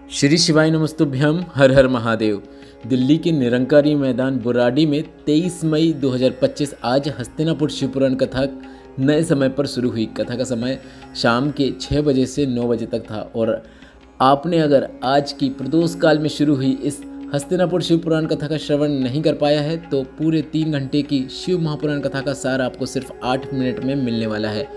श्री शिवाय नमस्तुभ्यम। हर हर महादेव। दिल्ली के निरंकारी मैदान बुराड़ी में 23 मई 2025 आज हस्तिनापुर शिवपुराण कथा नए समय पर शुरू हुई। कथा का समय शाम के 6 बजे से 9 बजे तक था और आपने अगर आज की प्रदोष काल में शुरू हुई इस हस्तिनापुर शिवपुराण कथा का श्रवण नहीं कर पाया है तो पूरे 3 घंटे की शिव महापुराण कथा का सार आपको सिर्फ 8 मिनट में मिलने वाला है।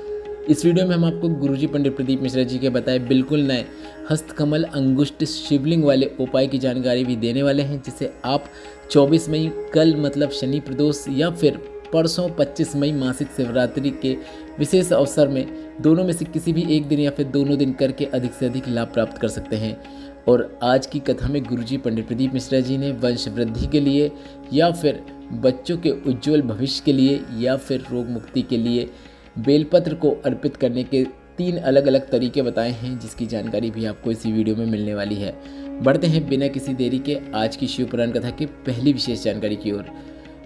इस वीडियो में हम आपको गुरुजी पंडित प्रदीप मिश्रा जी के बताए बिल्कुल नए हस्तकमल अंगुष्ठ शिवलिंग वाले उपाय की जानकारी भी देने वाले हैं, जिसे आप 24 मई कल मतलब शनि प्रदोष या फिर परसों 25 मई मासिक शिवरात्रि के विशेष अवसर में दोनों में से किसी भी एक दिन या फिर दोनों दिन करके अधिक से अधिक लाभ प्राप्त कर सकते हैं। और आज की कथा में गुरुजी पंडित प्रदीप मिश्रा जी ने वंश वृद्धि के लिए या फिर बच्चों के उज्जवल भविष्य के लिए या फिर रोग मुक्ति के लिए बेलपत्र को अर्पित करने के 3 अलग अलग तरीके बताए हैं, जिसकी जानकारी भी आपको इसी वीडियो में मिलने वाली है। बढ़ते हैं बिना किसी देरी के आज की शिव पुराण कथा की पहली विशेष जानकारी की ओर।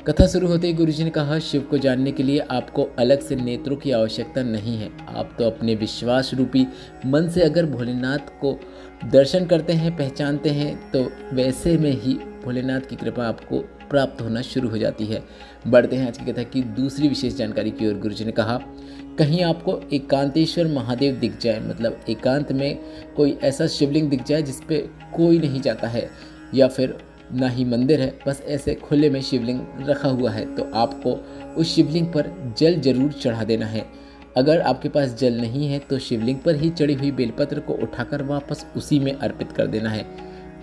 कथा शुरू होते ही गुरुजी ने कहा, शिव को जानने के लिए आपको अलग से नेत्रों की आवश्यकता नहीं है। आप तो अपने विश्वास रूपी मन से अगर भोलेनाथ को दर्शन करते हैं, पहचानते हैं, तो वैसे में ही भोलेनाथ की कृपा आपको प्राप्त होना शुरू हो जाती है। बढ़ते हैं आज की कथा की दूसरी विशेष जानकारी की ओर। गुरुजी ने कहा, कहीं आपको एकांतेश्वर महादेव दिख जाए, मतलब एकांत में कोई ऐसा शिवलिंग दिख जाए जिस पे कोई नहीं जाता है या फिर ना ही मंदिर है, बस ऐसे खुले में शिवलिंग रखा हुआ है, तो आपको उस शिवलिंग पर जल जरूर चढ़ा देना है। अगर आपके पास जल नहीं है तो शिवलिंग पर ही चढ़ी हुई बेलपत्र को उठाकर वापस उसी में अर्पित कर देना है।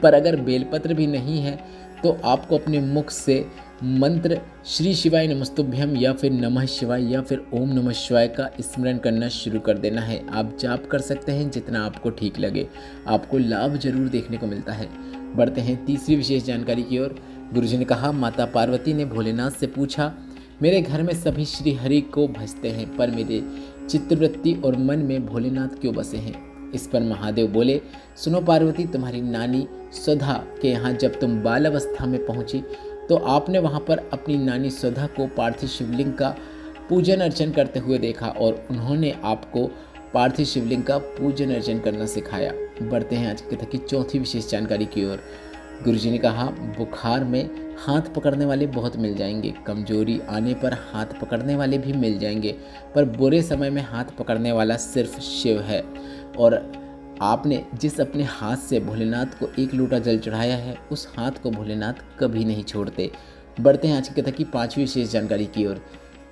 पर अगर बेलपत्र भी नहीं है तो आपको अपने मुख से मंत्र श्री शिवाय नमस्तुभ्यम या फिर नमः शिवाय या फिर ओम नमः शिवाय का स्मरण करना शुरू कर देना है। आप जाप कर सकते हैं जितना आपको ठीक लगे, आपको लाभ जरूर देखने को मिलता है। बढ़ते हैं तीसरी विशेष जानकारी की ओर। गुरुजी ने कहा, माता पार्वती ने भोलेनाथ से पूछा, मेरे घर में सभी श्री हरि को भजते हैं पर मेरे चित्तवृत्ति और मन में भोलेनाथ क्यों बसे हैं? इस पर महादेव बोले, सुनो पार्वती, तुम्हारी नानी सुधा के यहाँ जब तुम बाल अवस्था में पहुँची तो आपने वहाँ पर अपनी नानी सुधा को पार्थिव शिवलिंग का पूजन अर्चन करते हुए देखा और उन्होंने आपको पार्थिव शिवलिंग का पूजन अर्चन करना सिखाया। बढ़ते हैं आज की कथा की चौथी विशेष जानकारी की ओर। गुरुजी ने कहा, बुखार में हाथ पकड़ने वाले बहुत मिल जाएंगे, कमजोरी आने पर हाथ पकड़ने वाले भी मिल जाएंगे, पर बुरे समय में हाथ पकड़ने वाला सिर्फ शिव है। और आपने जिस अपने हाथ से भोलेनाथ को 1 लोटा जल चढ़ाया है उस हाथ को भोलेनाथ कभी नहीं छोड़ते। बढ़ते हैं आज की कथा की 5वीं विशेष जानकारी की ओर।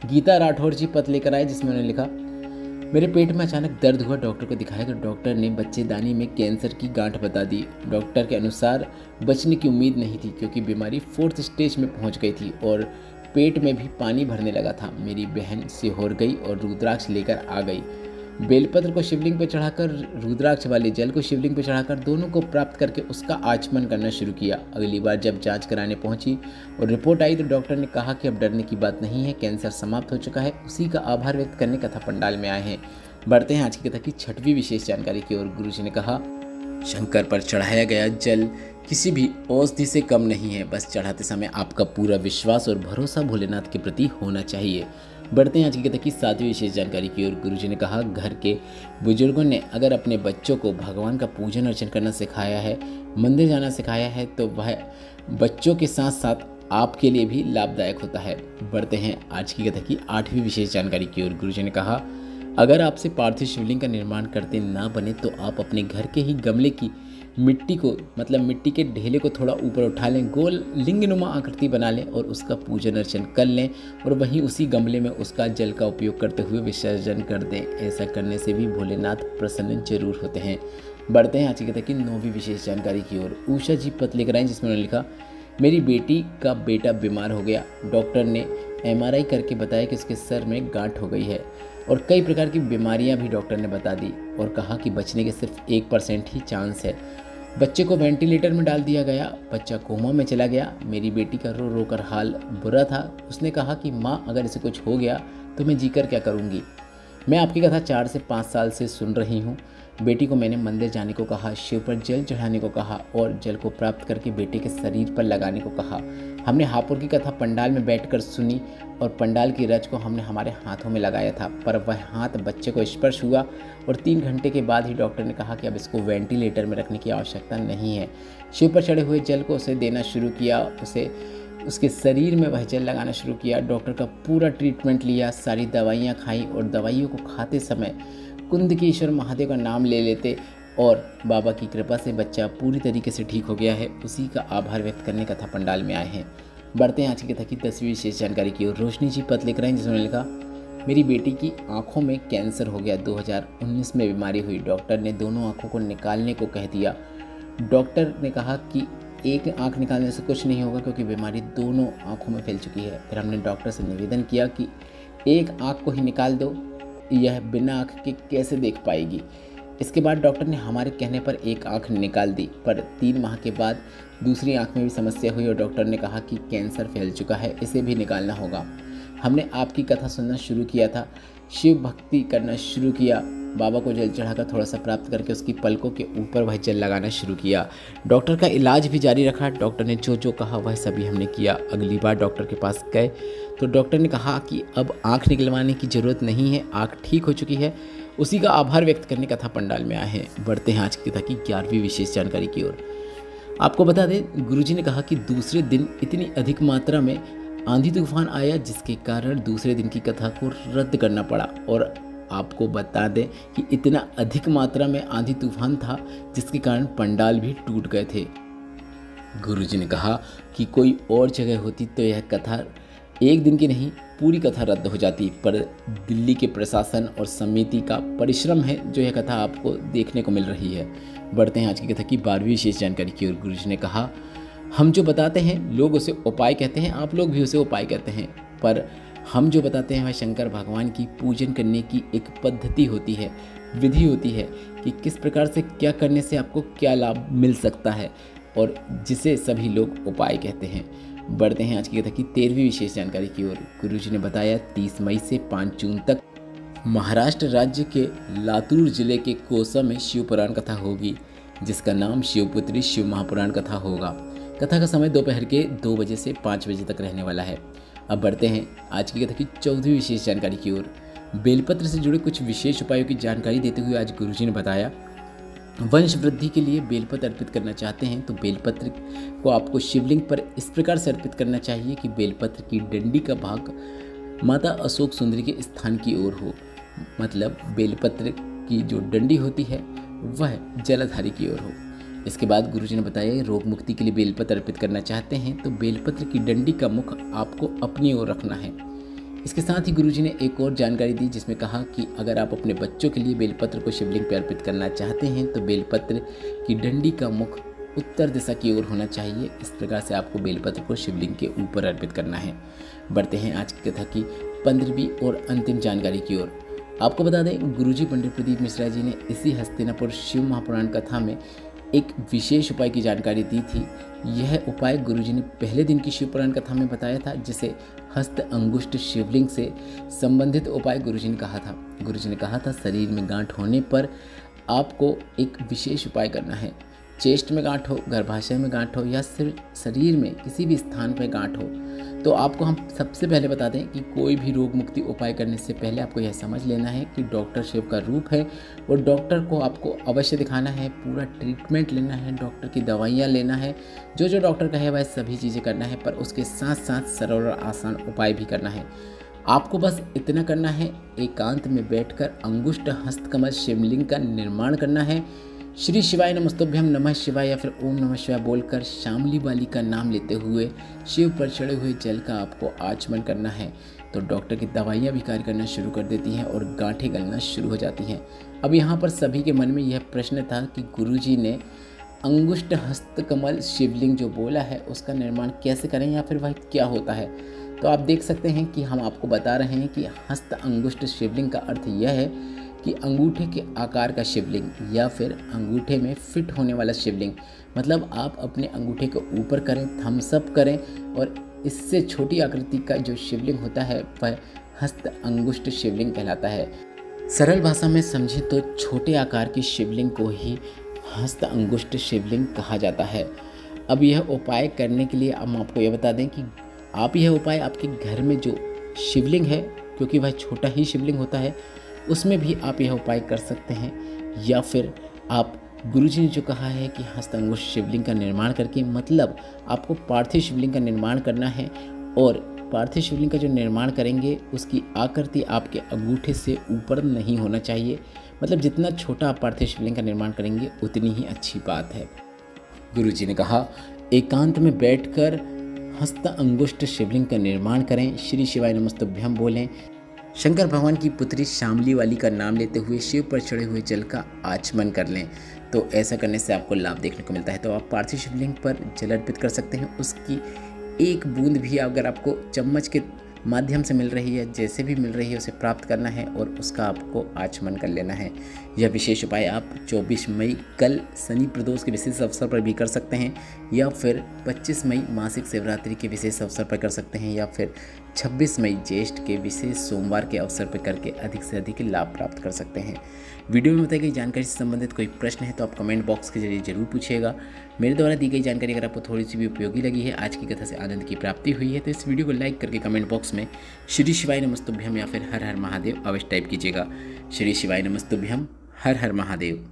गीता राठौर जी पत्र लेकर आए जिसमें उन्होंने लिखा, मेरे पेट में अचानक दर्द हुआ, डॉक्टर को दिखाया तो डॉक्टर ने बच्चेदानी में कैंसर की गांठ बता दी। डॉक्टर के अनुसार बचने की उम्मीद नहीं थी क्योंकि बीमारी 4th स्टेज में पहुंच गई थी और पेट में भी पानी भरने लगा था। मेरी बहन सिहोर गई और रुद्राक्ष लेकर आ गई। बेलपत्र को शिवलिंग पर चढ़ाकर, रुद्राक्ष वाले जल को शिवलिंग पर चढ़ाकर दोनों को प्राप्त करके उसका आचमन करना शुरू किया। अगली बार जब जांच कराने पहुंची और रिपोर्ट आई तो डॉक्टर ने कहा कि अब डरने की बात नहीं है, कैंसर समाप्त हो चुका है। उसी का आभार व्यक्त करने कथा पंडाल में आए हैं। बढ़ते हैं आज की कथा की 6वीं विशेष जानकारी की ओर। गुरुजी ने कहा, शंकर पर चढ़ाया गया जल किसी भी औषधि से कम नहीं है, बस चढ़ाते समय आपका पूरा विश्वास और भरोसा भोलेनाथ के प्रति होना चाहिए। बढ़ते हैं आज की कथा की 7वीं विशेष जानकारी की ओर। गुरुजी ने कहा, घर के बुजुर्गों ने अगर अपने बच्चों को भगवान का पूजन अर्चन करना सिखाया है, मंदिर जाना सिखाया है, तो वह बच्चों के साथ साथ आपके लिए भी लाभदायक होता है। बढ़ते हैं आज की कथा की 8वीं विशेष जानकारी की ओर। गुरुजी ने कहा, अगर आपसे पार्थिव शिवलिंग का निर्माण करते ना बने तो आप अपने घर के ही गमले की मिट्टी को, मतलब मिट्टी के ढेले को थोड़ा ऊपर उठा लें, गोल लिंगनुमा आकृति बना लें और उसका पूजन अर्चन कर लें और वहीं उसी गमले में उसका जल का उपयोग करते हुए विसर्जन कर दें। ऐसा करने से भी भोलेनाथ प्रसन्न जरूर होते हैं। बढ़ते हैं आज की कथा की 9वीं विशेष जानकारी की ओर। उषा जी पत्र लेकर आए जिसमें उन्होंने लिखा, मेरी बेटी का बेटा बीमार हो गया, डॉक्टर ने MRI करके बताया कि उसके सर में गांठ हो गई है और कई प्रकार की बीमारियां भी डॉक्टर ने बता दी और कहा कि बचने के सिर्फ 1% ही चांस है। बच्चे को वेंटिलेटर में डाल दिया गया, बच्चा कोमा में चला गया। मेरी बेटी का रो रो कर हाल बुरा था। उसने कहा कि माँ, अगर इसे कुछ हो गया तो मैं जीकर क्या करूँगी। मैं आपकी कथा 4 से 5 साल से सुन रही हूँ। बेटी को मैंने मंदिर जाने को कहा, शिव पर जल चढ़ाने को कहा और जल को प्राप्त करके बेटे के शरीर पर लगाने को कहा। हमने हापुड़ की कथा पंडाल में बैठकर सुनी और पंडाल की रच को हमने हमारे हाथों में लगाया था, पर वह हाथ बच्चे को स्पर्श हुआ और 3 घंटे के बाद ही डॉक्टर ने कहा कि अब इसको वेंटिलेटर में रखने की आवश्यकता नहीं है। शिव पर चढ़े हुए जल को उसे देना शुरू किया, उसके शरीर में वह जल लगाना शुरू किया। डॉक्टर का पूरा ट्रीटमेंट लिया, सारी दवाइयाँ खाई और दवाइयों को खाते समय कुंदकेश्वर महादेव का नाम ले लेते और बाबा की कृपा से बच्चा पूरी तरीके से ठीक हो गया है। उसी का आभार व्यक्त करने कथा पंडाल में आए हैं। बढ़ते हैं आज की कथा की 10वीं विशेष जानकारी की ओर। रोशनी जी पत्र लिख रहे हैं जिसमें लिखा, मेरी बेटी की आंखों में कैंसर हो गया, 2019 में बीमारी हुई, डॉक्टर ने दोनों आंखों को निकालने को कह दिया। डॉक्टर ने कहा कि एक आंख निकालने से कुछ नहीं होगा क्योंकि बीमारी दोनों आंखों में फैल चुकी है। फिर हमने डॉक्टर से निवेदन किया कि एक आंख को ही निकाल दो, यह बिना आंख के कैसे देख पाएगी। इसके बाद डॉक्टर ने हमारे कहने पर एक आंख निकाल दी, पर 3 माह के बाद दूसरी आंख में भी समस्या हुई और डॉक्टर ने कहा कि कैंसर फैल चुका है, इसे भी निकालना होगा। हमने आपकी कथा सुनना शुरू किया था, शिव भक्ति करना शुरू किया, बाबा को जल चढ़ाकर थोड़ा सा प्राप्त करके उसकी पलकों के ऊपर वह जल लगाना शुरू किया। डॉक्टर का इलाज भी जारी रखा, डॉक्टर ने जो जो कहा वह सभी हमने किया। अगली बार डॉक्टर के पास गए तो डॉक्टर ने कहा कि अब आंख निकलवाने की ज़रूरत नहीं है, आंख ठीक हो चुकी है। उसी का आभार व्यक्त करने कथा पंडाल में आए हैं। बढ़ते हैं आज की कथा की 11वीं विशेष जानकारी की ओर। आपको बता दें, गुरुजी ने कहा कि दूसरे दिन इतनी अधिक मात्रा में आंधी तूफान आया जिसके कारण दूसरे दिन की कथा को रद्द करना पड़ा। और आपको बता दें कि इतना अधिक मात्रा में आंधी तूफान था जिसके कारण पंडाल भी टूट गए थे। गुरुजी ने कहा कि कोई और जगह होती तो यह कथा एक दिन की नहीं पूरी कथा रद्द हो जाती, पर दिल्ली के प्रशासन और समिति का परिश्रम है जो यह कथा आपको देखने को मिल रही है। बढ़ते हैं आज की कथा की 12वीं विशेष जानकारी की ओर। गुरुजी ने कहा, हम जो बताते हैं लोग उसे उपाय कहते हैं, आप लोग भी उसे उपाय कहते हैं, पर हम जो बताते हैं वह शंकर भगवान की पूजन करने की एक पद्धति होती है, विधि होती है कि किस प्रकार से क्या करने से आपको क्या लाभ मिल सकता है, और जिसे सभी लोग उपाय कहते हैं। बढ़ते हैं आज की कथा की 13वीं विशेष जानकारी की ओर। गुरुजी ने बताया 30 मई से 5 जून तक महाराष्ट्र राज्य के लातूर जिले के कोसा में शिव पुराण कथा होगी, जिसका नाम शिवपुत्री शिव महापुराण कथा होगा। कथा का समय दोपहर के 2 बजे से 5 बजे तक रहने वाला है। अब बढ़ते हैं आज की कथा की 14वीं विशेष जानकारी की ओर। बेलपत्र से जुड़े कुछ विशेष उपायों की जानकारी देते हुए आज गुरुजी ने बताया, वंश वृद्धि के लिए बेलपत्र अर्पित करना चाहते हैं तो बेलपत्र को आपको शिवलिंग पर इस प्रकार से अर्पित करना चाहिए कि बेलपत्र की डंडी का भाग माता अशोक सुंदरी के स्थान की ओर हो, मतलब बेलपत्र की जो डंडी होती है वह जलाधारी की ओर हो। इसके बाद गुरुजी ने बताया, रोग मुक्ति के लिए बेलपत्र अर्पित करना चाहते हैं तो बेलपत्र की डंडी का मुख आपको अपनी ओर रखना है। इसके साथ ही गुरुजी ने एक और जानकारी दी जिसमें कहा कि अगर आप अपने बच्चों के लिए बेलपत्र को शिवलिंग पर अर्पित करना चाहते हैं तो बेलपत्र की डंडी का मुख उत्तर दिशा की ओर होना चाहिए। इस प्रकार से आपको बेलपत्र को शिवलिंग के ऊपर अर्पित करना है। बढ़ते हैं आज की कथा की 15वीं और अंतिम जानकारी की ओर। आपको बता दें, गुरुजी पंडित प्रदीप मिश्रा जी ने इसी हस्तिनापुर शिव महापुराण कथा में एक विशेष उपाय की जानकारी दी थी। यह उपाय गुरुजी ने पहले दिन की शिव पुराण कथा में बताया था, जिसे हस्त अंगुष्ठ शिवलिंग से संबंधित उपाय गुरुजी ने कहा था। गुरुजी ने कहा था, शरीर में गांठ होने पर आपको एक विशेष उपाय करना है। चेस्ट में गांठ हो, गर्भाशय में गांठ हो या सिर्फ शरीर में किसी भी स्थान पर गांठ हो, तो आपको हम सबसे पहले बता दें कि कोई भी रोग मुक्ति उपाय करने से पहले आपको यह समझ लेना है कि डॉक्टर शिव का रूप है और डॉक्टर को आपको अवश्य दिखाना है, पूरा ट्रीटमेंट लेना है, डॉक्टर की दवाइयाँ लेना है, जो जो डॉक्टर कहे वह सभी चीज़ें करना है, पर उसके साथ साथ सरल और आसान उपाय भी करना है। आपको बस इतना करना है, एकांत में बैठकर अंगुष्ठ हस्तकमल शिवलिंग का निर्माण करना है। श्री शिवाय नमस्तुभ्यम नमः शिवाय या फिर ओम नमः शिवाय बोलकर शामली बाली का नाम लेते हुए शिव पर चढ़े हुए जल का आपको आचमन करना है, तो डॉक्टर की दवाइयाँ भी कार्य करना शुरू कर देती हैं और गांठें गलना शुरू हो जाती हैं। अब यहाँ पर सभी के मन में यह प्रश्न था कि गुरुजी ने अंगुष्ठ हस्तकमल शिवलिंग जो बोला है उसका निर्माण कैसे करें या फिर वह क्या होता है। तो आप देख सकते हैं कि हम आपको बता रहे हैं कि हस्त अंगुष्ठ शिवलिंग का अर्थ यह है कि अंगूठे के आकार का शिवलिंग या फिर अंगूठे में फिट होने वाला शिवलिंग, मतलब आप अपने अंगूठे के ऊपर करें, थम्स अप करें और इससे छोटी आकृति का जो शिवलिंग होता है वह हस्त अंगुष्ठ शिवलिंग कहलाता है। सरल भाषा में समझें तो छोटे आकार की शिवलिंग को ही हस्त अंगुष्ठ शिवलिंग कहा जाता है। अब यह उपाय करने के लिए हम आपको यह बता दें कि आप यह उपाय आपके घर में जो शिवलिंग है, क्योंकि वह छोटा ही शिवलिंग होता है, उसमें भी आप यह उपाय कर सकते हैं। या फिर आप गुरुजी ने जो कहा है कि हस्त अंगुष्ठ शिवलिंग का निर्माण करके, मतलब आपको पार्थिव शिवलिंग का निर्माण करना है, और पार्थिव शिवलिंग का जो निर्माण करेंगे उसकी आकृति आपके अंगूठे से ऊपर नहीं होना चाहिए। मतलब जितना छोटा आप पार्थिव शिवलिंग का निर्माण करेंगे उतनी ही अच्छी बात है। गुरुजी ने कहा, एकांत में बैठकर हस्त अंगुष्ठ शिवलिंग का निर्माण करें, श्री शिवाय नमस्तुभ्यम बोलें, शंकर भगवान की पुत्री शामली वाली का नाम लेते हुए शिव पर चढ़े हुए जल का आचमन कर लें। तो ऐसा करने से आपको लाभ देखने को मिलता है। तो आप पार्थिव शिवलिंग पर जल अर्पित कर सकते हैं। उसकी एक बूंद भी अगर आपको चम्मच के माध्यम से मिल रही है, जैसे भी मिल रही है, उसे प्राप्त करना है और उसका आपको आचमन कर लेना है। यह विशेष उपाय आप 24 मई कल शनि प्रदोष के विशेष अवसर पर भी कर सकते हैं, या फिर 25 मई मासिक शिवरात्रि के विशेष अवसर पर कर सकते हैं, या फिर 26 मई ज्येष्ठ के विशेष सोमवार के अवसर पर करके अधिक से अधिक लाभ प्राप्त कर सकते हैं। वीडियो में बताई गई जानकारी से संबंधित कोई प्रश्न है तो आप कमेंट बॉक्स के जरिए जरूर पूछिएगा। मेरे द्वारा दी गई जानकारी अगर आपको थोड़ी सी भी उपयोगी लगी है, आज की कथा से आनंद की प्राप्ति हुई है, तो इस वीडियो को लाइक करके कमेंट बॉक्स में श्री शिवाय नमस्तुभ्यम या फिर हर हर महादेव अवश्य टाइप कीजिएगा। श्री शिवाय नमस्तुभ्यम, हर हर महादेव।